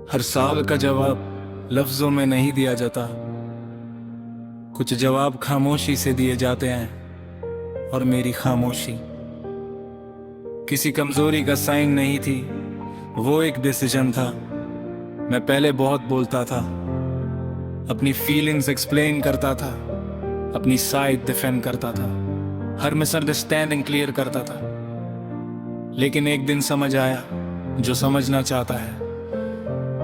हर सवाल का जवाब लफ्जों में नहीं दिया जाता। कुछ जवाब खामोशी से दिए जाते हैं और मेरी खामोशी किसी कमजोरी का साइन नहीं थी, वो एक डिसीजन था। मैं पहले बहुत बोलता था, अपनी फीलिंग्स एक्सप्लेन करता था, अपनी साइड डिफेंड करता था, हर मिसअंडरस्टैंडिंग क्लियर करता था। लेकिन एक दिन समझ आया, जो समझना चाहता है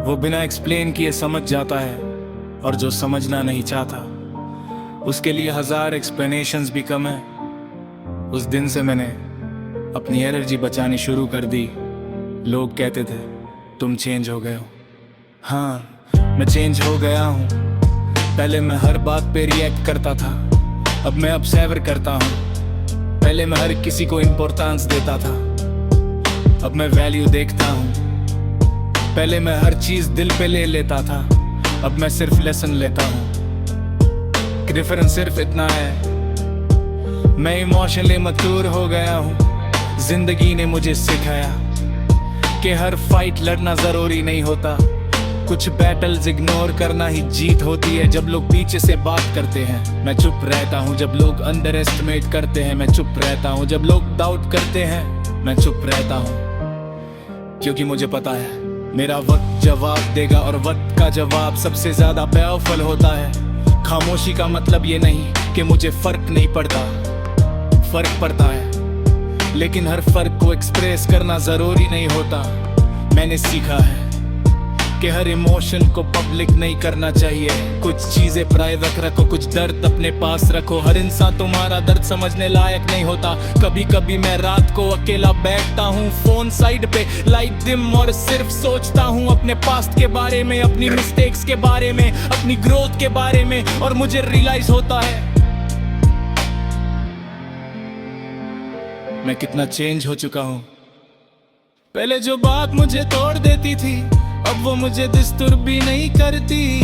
वो बिना एक्सप्लेन किए समझ जाता है, और जो समझना नहीं चाहता उसके लिए 1000 एक्सप्लेनेशंस भी कम है। उस दिन से मैंने अपनी एनर्जी बचानी शुरू कर दी। लोग कहते थे तुम चेंज हो गए हो। हाँ, मैं चेंज हो गया हूँ। पहले मैं हर बात पे रिएक्ट करता था, अब मैं ऑब्जर्व करता हूँ। पहले मैं हर किसी को इम्पोर्टेंस देता था, अब मैं वैल्यू देखता हूँ। पहले मैं हर चीज दिल पे ले लेता था, अब मैं सिर्फ लेसन लेता हूँ। डिफरेंस सिर्फ इतना है, मैं इमोशनली मैच्योर हो गया हूँ। जिंदगी ने मुझे सिखाया कि हर फाइट लड़ना जरूरी नहीं होता। कुछ बैटल्स इग्नोर करना ही जीत होती है। जब लोग पीछे से बात करते हैं मैं चुप रहता हूँ। जब लोग अंडर एस्टिमेट करते हैं मैं चुप रहता हूँ। जब लोग डाउट करते हैं मैं चुप रहता हूँ, क्योंकि मुझे पता है मेरा वक्त जवाब देगा, और वक्त का जवाब सबसे ज्यादा पावरफुल होता है। खामोशी का मतलब ये नहीं कि मुझे फर्क नहीं पड़ता, फर्क पड़ता है, लेकिन हर फर्क को एक्सप्रेस करना जरूरी नहीं होता। मैंने सीखा है कि हर इमोशन को पब्लिक नहीं करना चाहिए। कुछ चीजें प्राइवेट रखो, कुछ दर्द अपने पास रखो। हर इंसान तुम्हारा दर्द समझने लायक नहीं होता। कभी कभी मैं रात को अकेला बैठता हूँ, फोन साइड पे, लाइट डिम, और सिर्फ सोचता हूँ अपने पास्ट के बारे में, अपनी मिस्टेक्स के बारे में, अपनी ग्रोथ के बारे में। और मुझे रियलाइज होता है मैं कितना चेंज हो चुका हूँ। पहले जो बात मुझे तोड़ देती थी अब वो मुझे डिस्टर्ब भी नहीं करती।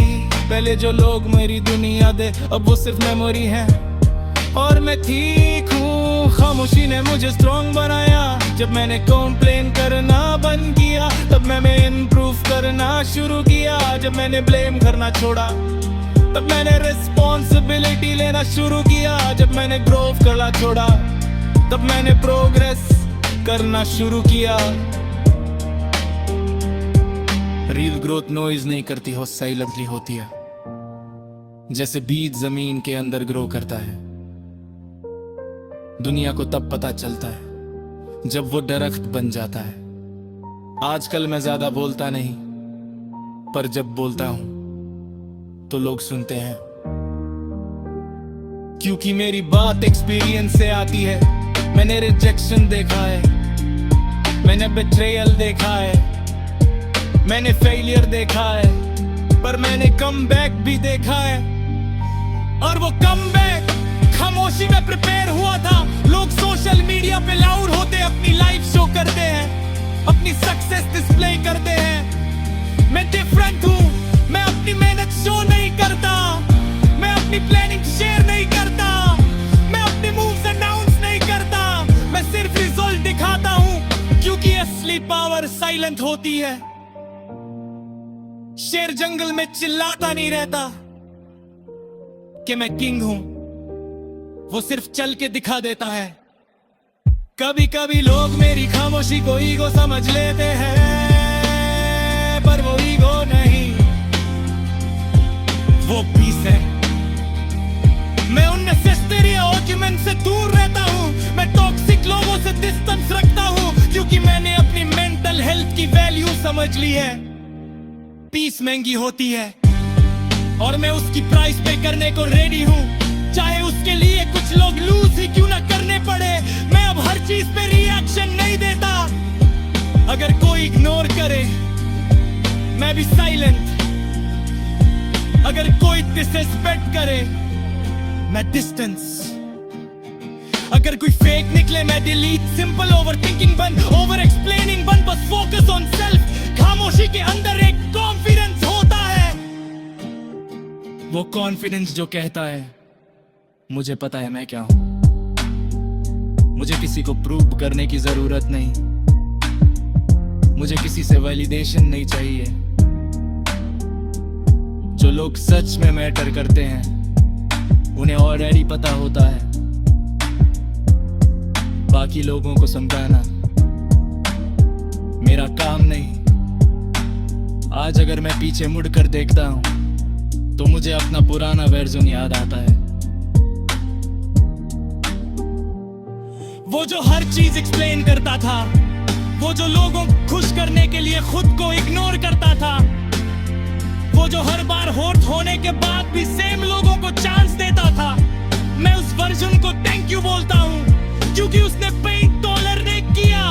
पहले जो लोग मेरी दुनिया दे अब वो सिर्फ मेमोरी है, और मैं ठीक हूँ। खामोशी ने मुझे स्ट्रॉन्ग बनाया। जब मैंने कंप्लेन करना बंद किया तब मैंने इम्प्रूव करना शुरू किया। जब मैंने ब्लेम करना छोड़ा तब मैंने रिस्पॉन्सिबिलिटी लेना शुरू किया। जब मैंने ग्रो करना छोड़ा तब मैंने प्रोग्रेस करना शुरू किया। रियल ग्रोथ नॉइज नहीं करती हो, साइलेंटली होती है। जैसे बीज जमीन के अंदर ग्रो करता है, दुनिया को तब पता चलता है जब वो दरख्त बन जाता है। आजकल मैं ज्यादा बोलता नहीं, पर जब बोलता हूं तो लोग सुनते हैं, क्योंकि मेरी बात एक्सपीरियंस से आती है। मैंने रिजेक्शन देखा है, मैंने बिट्रेयल देखा है, मैंने फेलियर देखा है, पर मैंने कमबैक भी देखा है। और वो कमबैक खामोशी में प्रिपेयर हुआ था। लोग सोशल मीडिया पे लाउड होते अपनी लाइफ शो करते हैं, अपनी सक्सेस डिस्प्ले करते हैं। मैं डिफरेंट हूँ, मैं अपनी मेहनत शो नहीं करता, मैं अपनी प्लानिंग शेयर नहीं करता, मैं अपने मूव्स अनाउंस नहीं करता। मैं सिर्फ रिजल्ट दिखाता हूँ, क्योंकि असली पावर साइलेंट होती है। शेर जंगल में चिल्लाता नहीं रहता कि मैं किंग हूं, वो सिर्फ चल के दिखा देता है। कभी कभी लोग मेरी खामोशी को ईगो समझ लेते हैं, पर वो ईगो नहीं, वो पीस है। मैं अननेसेसरी आर्गुमेंट से दूर रहता हूं, मैं टॉक्सिक लोगों से डिस्टेंस रखता हूं, क्योंकि मैंने अपनी मेंटल हेल्थ की वैल्यू समझ ली है। पीस महंगी होती है और मैं उसकी प्राइस पे करने को रेडी हूँ, चाहे उसके लिए कुछ लोग लूज ही क्यों ना करने पड़े। मैं अब हर चीज पे रिएक्शन नहीं देता। अगर कोई इग्नोर करे मैं भी साइलेंट, अगर कोई डिसरिस्पेक्ट करे मैं डिस्टेंस, अगर कोई फेक निकले मैं डिलीट। सिंपल ओवर थिंकिंग बंद, ओवर एक्सप्लेनिंग बंद, बस फोकस ऑन सेल्फ। खामोशी के अंदर एक कॉन्फिडेंस होता है, वो कॉन्फिडेंस जो कहता है मुझे पता है मैं क्या हूं, मुझे किसी को प्रूव करने की जरूरत नहीं, मुझे किसी से वैलिडेशन नहीं चाहिए। जो लोग सच में मैटर करते हैं उन्हें ऑलरेडी पता होता है, बाकी लोगों को समझाना मेरा काम नहीं। आज अगर मैं पीछे मुड़कर देखता हूं तो मुझे अपना पुराना वर्जन याद आता है, वो जो हर चीज एक्सप्लेन करता था, वो जो लोगों को खुश करने के लिए खुद को इग्नोर करता था, वो जो हर बार होट होने के बाद भी सेम लोगों को चांस देता था। मैं उस वर्जन को थैंक यू बोलता हूं, क्योंकि उसने पेन टॉलरेट किया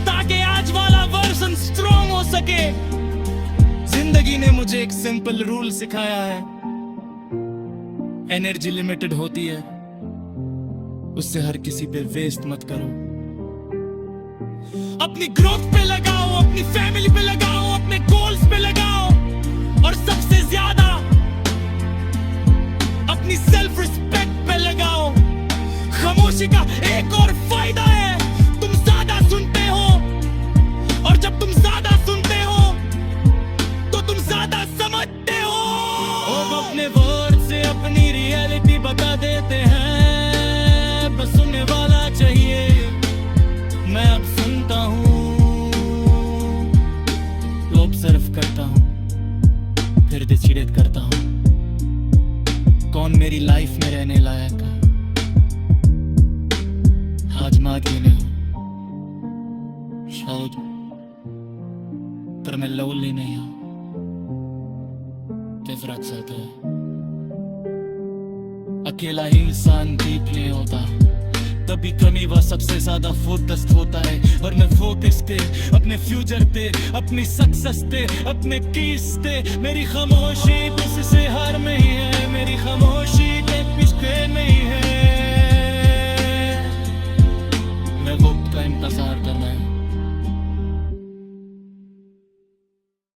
ताकि आज वाला वर्जन स्ट्रॉन्ग हो सके। जिंदगी ने मुझे एक सिंपल रूल सिखाया है, एनर्जी लिमिटेड होती है, उससे हर किसी पे वेस्ट मत करो। अपनी ग्रोथ पे लगाओ, अपनी फैमिली पे लगाओ, अपने गोल्स पे लगाओ, और सबसे ज्यादा अपनी सेल्फ रिस्पेक्ट पे लगाओ। खामोशी का एक और फायदा है, तुम ज्यादा सुनते हो, और जब तुम ज्यादा सुनते हो तो तुम ज्यादा समझते हो। अब अपने वर्ड से अपनी रियलिटी बता देते हैं, बस सुनने वाला चाहिए। मैं अब सुनता हूँ तो ऑब्जर्व करता हूँ, फिर डिसाइड करता हूँ कौन मेरी लाइफ में रहने लायक है। आजमा के नहीं शायद, पर मैं लोनली नहीं हूँ, डिफरेंट साथ है। अकेला ही इंसान डीप नहीं होता, तभी कमी वह सबसे ज्यादा फोकस्ड होता है। और मैं फोकस पे, अपने फ्यूचर पे, अपनी सक्सेस पे, अपने कीस पे। मेरी खामोशी इससे हार में ही है, मेरी खामोशी